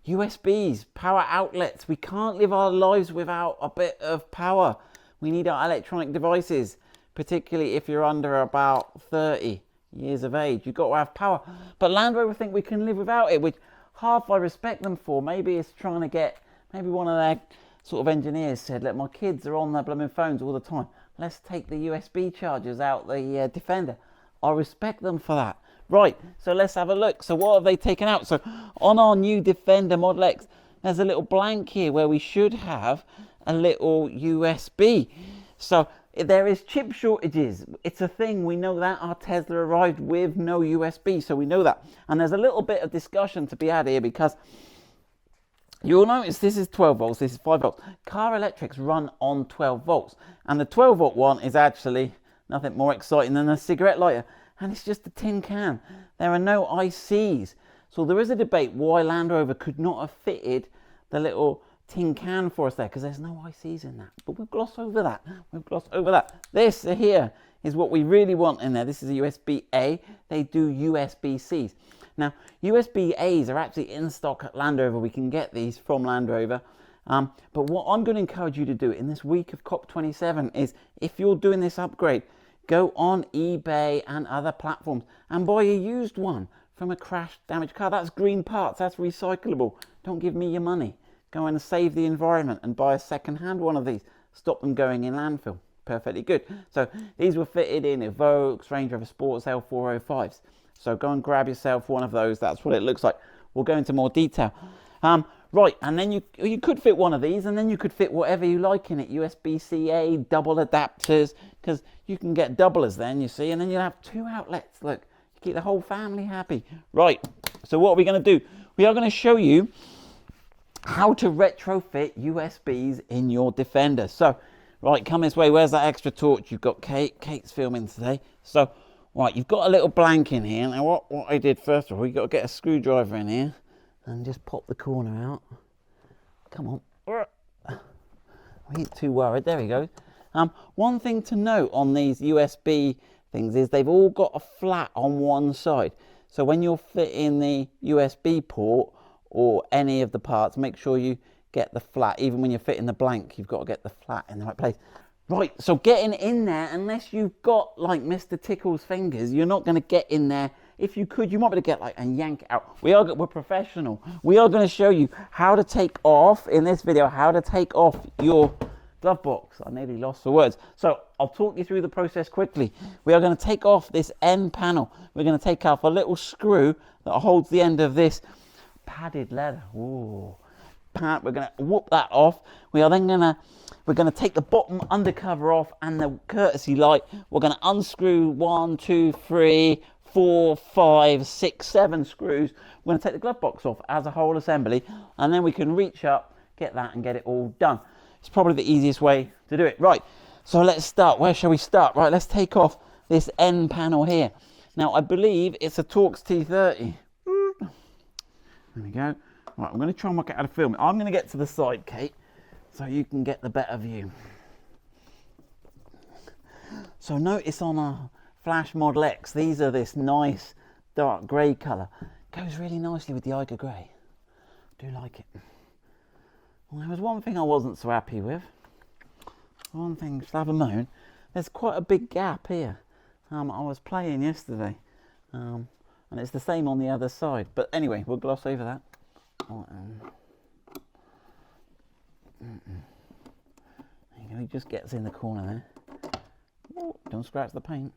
USBs, power outlets. We can't live our lives without a bit of power. We need our electronic devices, particularly if you're under about 30 years of age. You've got to have power. But Land Rover think we can live without it, which half I respect them for. Maybe it's trying to get, maybe one of their sort of engineers said, look, my kids are on their blooming phones all the time. Let's take the USB chargers out the Defender. I respect them for that. Right, so let's have a look. So what have they taken out? So on our new Defender Model X, there's a little blank here where we should have a little USB. So there is chip shortages. It's a thing. We know that. Our Tesla arrived with no USB, so we know that. And there's a little bit of discussion to be had here because you'll notice this is 12 volts, this is 5 volts. Car electrics run on 12 volts. And the 12 volt one is actually nothing more exciting than a cigarette lighter. And it's just a tin can. There are no ICs. So there is a debate why Land Rover could not have fitted the little tin can for us there, because there's no ICs in that. But we'll gloss over that. We'll gloss over that. This here is what we really want in there. This is a USB-A. They do USB-Cs. Now, USB-As are actually in stock at Land Rover. We can get these from Land Rover. But what I'm going to encourage you to do in this week of COP27 is, if you're doing this upgrade, go on eBay and other platforms and buy a used one from a crash damaged car. That's green parts, that's recyclable. Don't give me your money. Go and save the environment and buy a second-hand one of these. Stop them going in landfill. Perfectly good. So these were fitted in Evoques, Range Rover Sports L405s. So go and grab yourself one of those. That's what it looks like. We'll go into more detail. Right, and then you could fit one of these, and then you could fit whatever you like in it. USB-C-A, double adapters, because you can get doublers then, you see, and then you'll have 2 outlets. Look, you keep the whole family happy. Right, so what are we going to do? We are going to show you how to retrofit USBs in your Defender. So, right, come this way. Where's that extra torch? You've got Kate. Kate's filming today. So, right, you've got a little blank in here. Now, what I did first of all, you've got to get a screwdriver in here and just pop the corner out. Come on. We ain't too worried. There we go. One thing to note on these USB things is they've all got a flat on one side. So when you're fitting the USB port or any of the parts, make sure you get the flat. Even when you're fitting the blank, you've got to get the flat in the right place. Right, so getting in there, unless you've got like Mr. Tickle's fingers, you're not going to get in there. If you could, you might be able to get like and yank it out. We're professional. We are going to show you how to take off in this video, how to take off your glove box. I nearly lost the words. So I'll talk you through the process quickly. We are going to take off this end panel. We're going to take off a little screw that holds the end of this padded leather. Ooh. We're going to whoop that off. We are then we're going to take the bottom undercover off and the courtesy light. We're going to unscrew 1, 2, 3, 4, 5, 6, 7 screws. We're going to take the glove box off as a whole assembly, and then we can reach up, get that, and get it all done. It's probably the easiest way to do it. Right, so let's start. Where shall we start? Right, let's take off this end panel here. Now, I believe it's a Torx T30. There we go. Right, I'm going to try and work out how to film it. I'm going to get to the side, Kate, so you can get the better view. So notice on our Flash Model X, these are this nice dark grey colour. Goes really nicely with the Eiger grey. Do like it. Well, there was one thing I wasn't so happy with. One thing, just have a moan. There's quite a big gap here. I was playing yesterday, and it's the same on the other side. But anyway, we'll gloss over that. There you go, he just gets in the corner there. Oh, don't scratch the paint.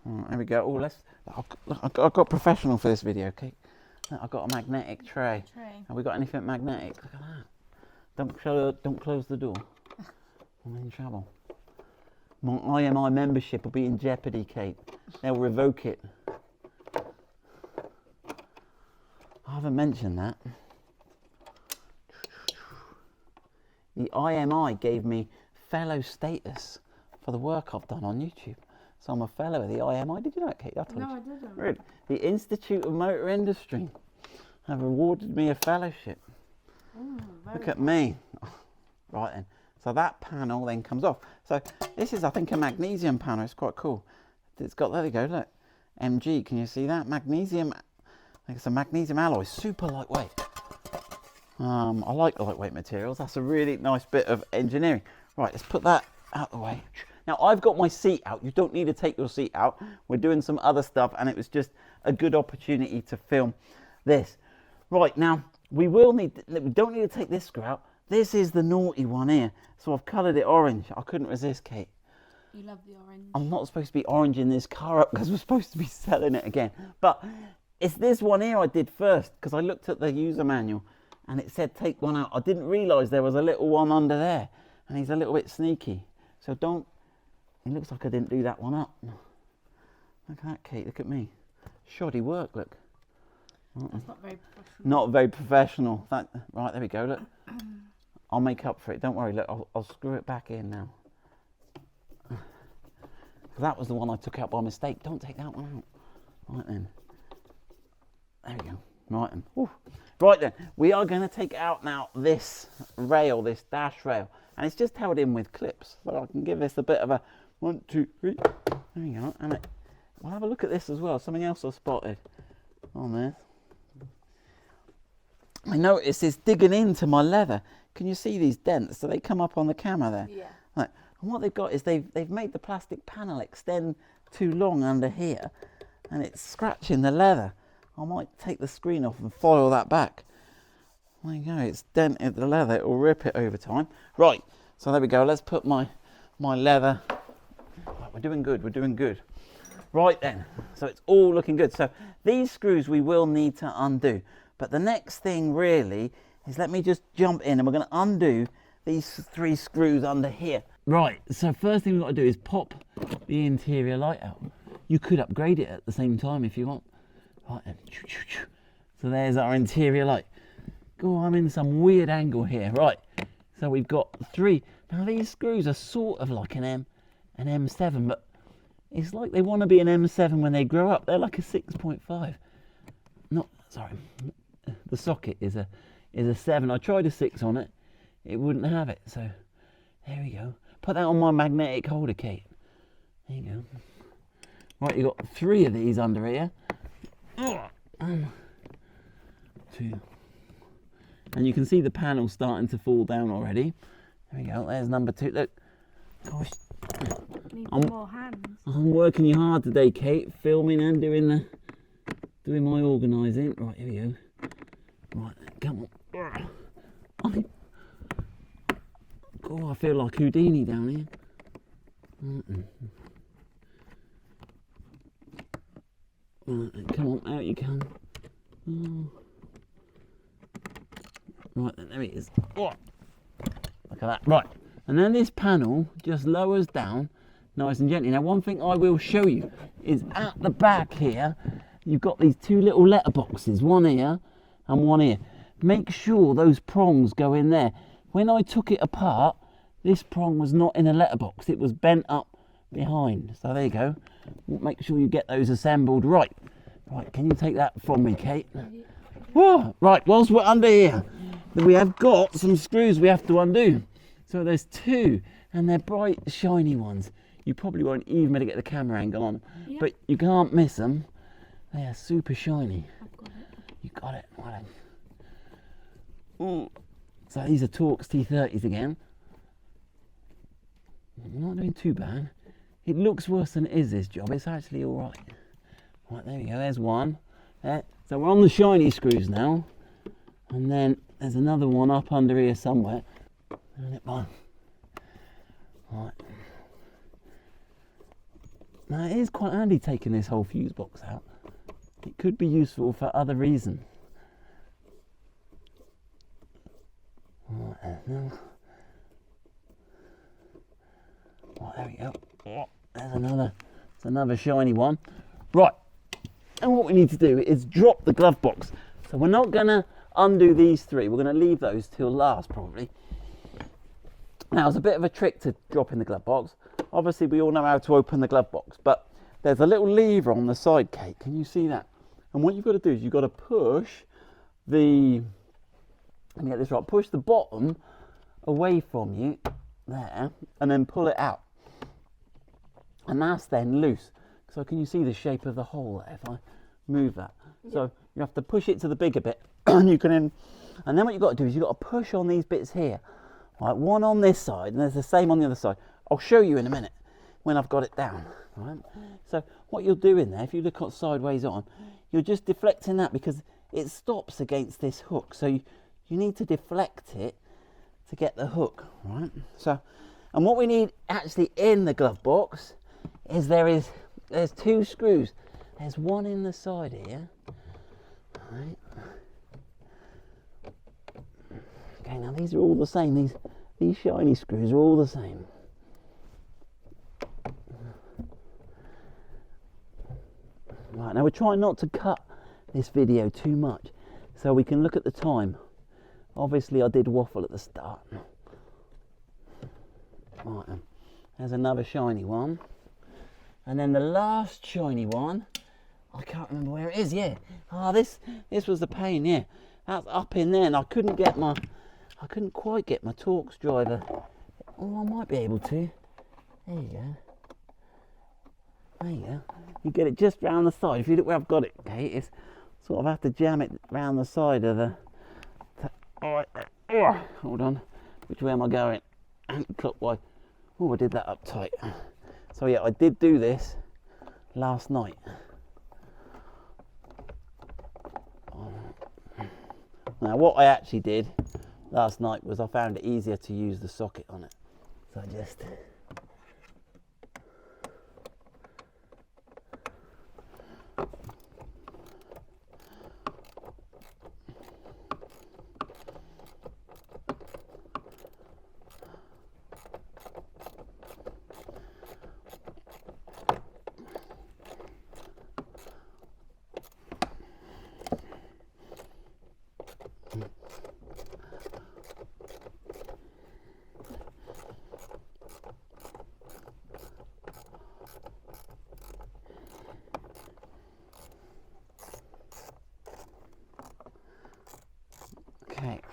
Right, there we go. Oh, I've got professional for this video, Kate. I've got a magnetic tray. Have we got anything magnetic? Look at that. Don't close the door. I'm in trouble. My IMI membership will be in jeopardy, Kate. They'll revoke it. I haven't mentioned that. The IMI gave me fellow status for the work I've done on YouTube. So I'm a fellow of the IMI. Did you know that, Kate? I told you. No, I didn't. Really? The Institute of Motor Industry have awarded me a fellowship. Look at me. Right then. So that panel then comes off. So this is, I think, a magnesium panel. It's quite cool. It's got, there we go, look. mg. Can you see that? Magnesium, it's a magnesium alloy, super lightweight. I like lightweight materials. That's a really nice bit of engineering. Right, let's put that out the way. Now I've got my seat out. You don't need to take your seat out. We're doing some other stuff and it was just a good opportunity to film this. Right, now we don't need to take this screw out. This is the naughty one here. So I've coloured it orange. I couldn't resist, Kate. You love the orange. I'm not supposed to be oranging this car up because we're supposed to be selling it again. But it's this one here I did first because I looked at the user manual and it said take one out. I didn't realise there was a little one under there and he's a little bit sneaky. So don't, it looks like I didn't do that one up. Look at that, Kate, look at me. Shoddy work, look. That's not very professional. Not very professional. Right, there we go, look. I'll make up for it, don't worry, look, I'll screw it back in now. That was the one I took out by mistake. Don't take that one out. Right then. There we go. Right then. Whew. Right then. We are going to take out now this rail, this dash rail. And it's just held in with clips. So I can give this a bit of a 1, 2, 3. There we go. And we'll have a look at this as well. Something else I spotted on this. I noticed it's digging into my leather. Can you see these dents? So they come up on the camera there. Yeah. Right. And what they've got is they've made the plastic panel extend too long under here and it's scratching the leather. I might take the screen off and foil that back. There you go, it's dented the leather, it will rip it over time. Right, so there we go, let's put my leather. Right, we're doing good, we're doing good. Right then, so it's all looking good. So these screws we will need to undo. But the next thing really is, let me just jump in and we're going to undo these 3 screws under here. Right, so first thing we've got to do is pop the interior light out. You could upgrade it at the same time if you want. Right then, so there's our interior light. Oh, I'm in some weird angle here. Right, so we've got 3. Now these screws are sort of like an M7, but it's like they want to be an M7 when they grow up. They're like a 6.5. Not, sorry, the socket is a 7. I tried a 6 on it. It wouldn't have it, so there we go. Put that on my magnetic holder, Kate. There you go. Right, you've got 3 of these under here. 1, 2. And you can see the panel starting to fall down already. There we go, there's number 2. Look. Gosh. Need more hands. I'm working you hard today, Kate. Filming and doing my organising. Right, here we go. Right, come on. Oh, I feel like Houdini down here. Right, come on, out you come. Oh. Right, there it is. Oh. Look at that. Right, and then this panel just lowers down nice and gently. Now, one thing I will show you is at the back here, you've got these 2 little letter boxes, one here and one here. Make sure those prongs go in there. When I took it apart, this prong was not in a letterbox, it was bent up behind. So there you go. Make sure you get those assembled right. Right, can you take that from me, Kate? Whoa. Right, whilst we're under here, we have got some screws we have to undo. So there's 2, and they're bright, shiny ones. You probably won't even be able to get the camera angle on them, but you can't miss them. They are super shiny. I've got it. You got it. Well done. Ooh. So these are Torx T30s again. Not doing too bad. It looks worse than it is, this job. It's actually all right. Right, there we go. There's one. There. So we're on the shiny screws now. And then there's another one up under here somewhere. And it one. Right. Now it is quite handy taking this whole fuse box out. It could be useful for other reasons. Right, there we go. There's another shiny one. Right, and what we need to do is drop the glove box. So we're not going to undo these 3. We're going to leave those till last probably. Now it's a bit of a trick to drop in the glove box. Obviously we all know how to open the glove box, but there's a little lever on the side, Kate. Can you see that? And what you've got to do is you've got to push the, let me get this right, push the bottom away from you there and then pull it out. And that's then loose. So can you see the shape of the hole there if I move that? So you have to push it to the bigger bit and you can then, and then what you've got to do is you've got to push on these bits here. Right, one on this side and there's the same on the other side. I'll show you in a minute when I've got it down. Right? So what you're doing there, if you look sideways on, you're just deflecting that because it stops against this hook. So you need to deflect it to get the hook, right? So, and what we need actually in the glove box is there's 2 screws. There's one in the side here, right? Okay, now these are all the same. These shiny screws are all the same. Right, now we're trying not to cut this video too much so we can look at the time. Obviously I did waffle at the start. Right, there's another shiny one. And then the last shiny one, I can't remember where it is, yeah. Ah, this was the pain, yeah. That's up in there and I couldn't quite get my Torx driver. Oh, I might be able to. There you go. There you go. You get it just round the side. If you look where I've got it, okay, it's sort of have to jam it round the side of the. Alright, hold on. Which way am I going? Clockwise. Oh, I did that up tight. So yeah, I did do this last night. Now what I actually did last night was I found it easier to use the socket on it. So I just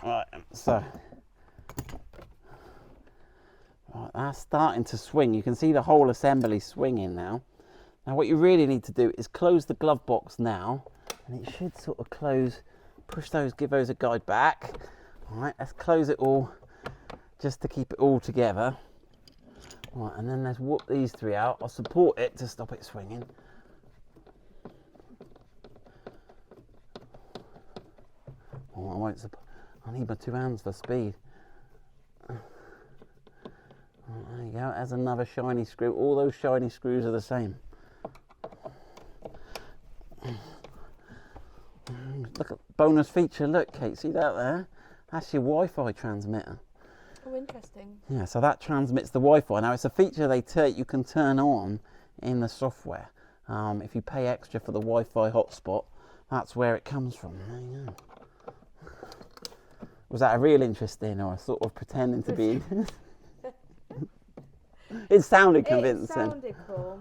right, so right, that's starting to swing. You can see the whole assembly swinging now. Now what you really need to do is close the glove box now, and it should sort of close, give those a guide back. All right, let's close it all just to keep it all together. Right, and then let's whoop these 3 out. I'll support it to stop it swinging. Oh, I won't support. I need my 2 hands for speed. There you go, there's another shiny screw. All those shiny screws are the same. Look at bonus feature, look Kate, see that there? That's your Wi-Fi transmitter. Oh, interesting. Yeah, so that transmits the Wi-Fi. Now it's a feature you can turn on in the software. If you pay extra for the Wi-Fi hotspot, that's where it comes from. There you go. Was that a real interest in, or sort of pretending to be? It sounded convincing. It sounded cool.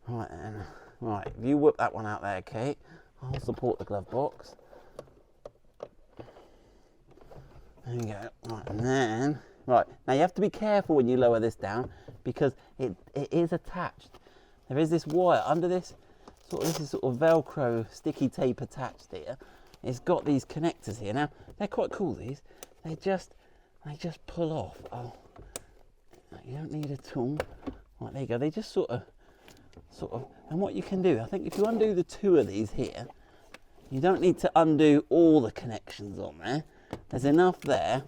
Right then. Right, if you whip that one out there, Kate, I'll support the glove box. There you go. Right, and then, right, now you have to be careful when you lower this down because it is attached. There is this wire under this. This is sort of Velcro sticky tape attached here. It's got these connectors here. Now they're quite cool. These they just pull off. Oh, you don't need a tool. Right, there you go. They just sort of. And what you can do, I think, if you undo the 2 of these here, you don't need to undo all the connections on there. There's enough there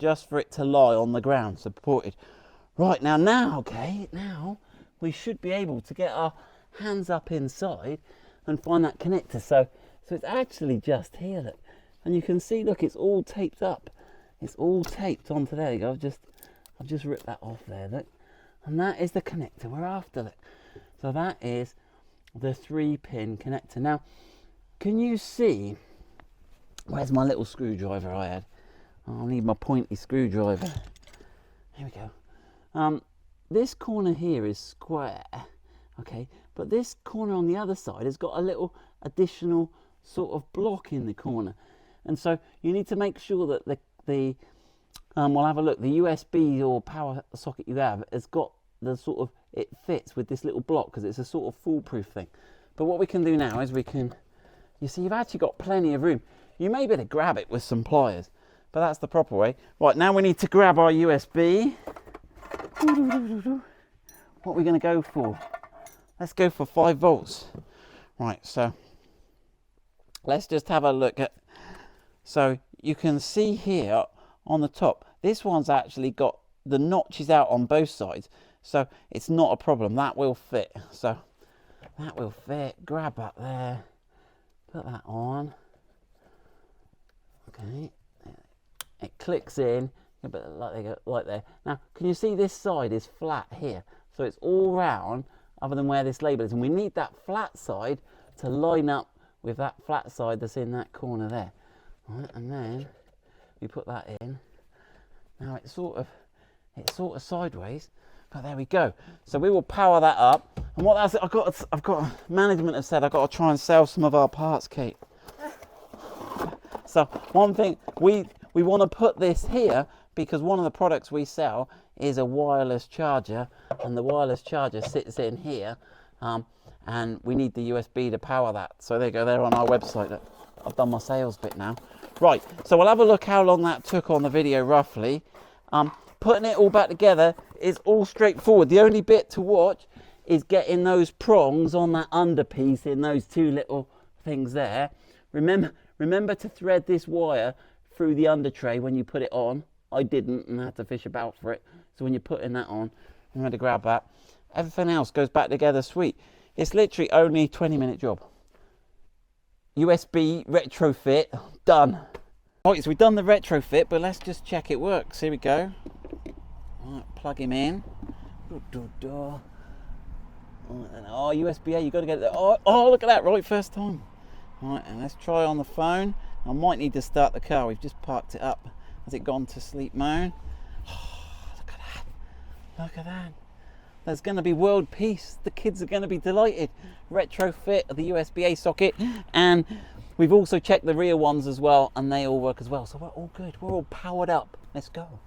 just for it to lie on the ground, supported. Right now, okay, now we should be able to get our hands up inside and find that connector. So it's actually just here, look, and you can see, look, it's all taped up. It's all taped onto there. You go. I've just ripped that off there, look, and that is the connector we're after, look. So that is the 3-pin connector. Now, can you see? Where's my little screwdriver I had? I'll need my pointy screwdriver. Here we go. This corner here is square, okay, but this corner on the other side has got a little additional sort of block in the corner, and so you need to make sure that the we'll have a look. The USB or power socket you have has got the sort of, it fits with this little block because it's a sort of foolproof thing. But what we can do now is we can, you see, you've actually got plenty of room. You may be able to grab it with some pliers, but that's the proper way. Right, now we need to grab our USB. What are we going to go for? Let's go for 5 volts. Right, so let's just have a look at, so you can see here on the top, this one's actually got the notches out on both sides, so it's not a problem. That will fit. So that will fit. Grab that there, put that on. Okay, it clicks in a bit like there. Now, can you see this side is flat here? So it's all round, other than where this label is, and we need that flat side to line up with that flat side that's in that corner there. Right, and then we put that in. Now it's sort of sideways, but there we go. So we will power that up. And what that's, I've got management have said I've got to try and sell some of our parts, Kate. So one thing, we want to put this here because one of the products we sell is a wireless charger, and the wireless charger sits in here, and we need the USB to power that. So there you go, there on our website. I've done my sales bit now. Right, so we'll have a look how long that took on the video roughly. Putting it all back together is all straightforward. The only bit to watch is getting those prongs on that underpiece in those 2 little things there. Remember to thread this wire through the under tray when you put it on. I didn't and I had to fish about for it. So when you're putting that on, remember to grab that. Everything else goes back together sweet. It's literally only a 20-minute job. USB retrofit done. Right, so we've done the retrofit, but let's just check it works. Here we go. Right, plug him in. Oh, USB-A, you got to get it. Oh, look at that, right, first time. Right, and let's try on the phone. I might need to start the car. We've just parked it up. Has it gone to sleep mode? Oh, look at that. Look at that. There's going to be world peace. The kids are going to be delighted. Retrofit the USB-A socket, and we've also checked the rear ones as well, and they all work as well. So we're all good. We're all powered up. Let's go.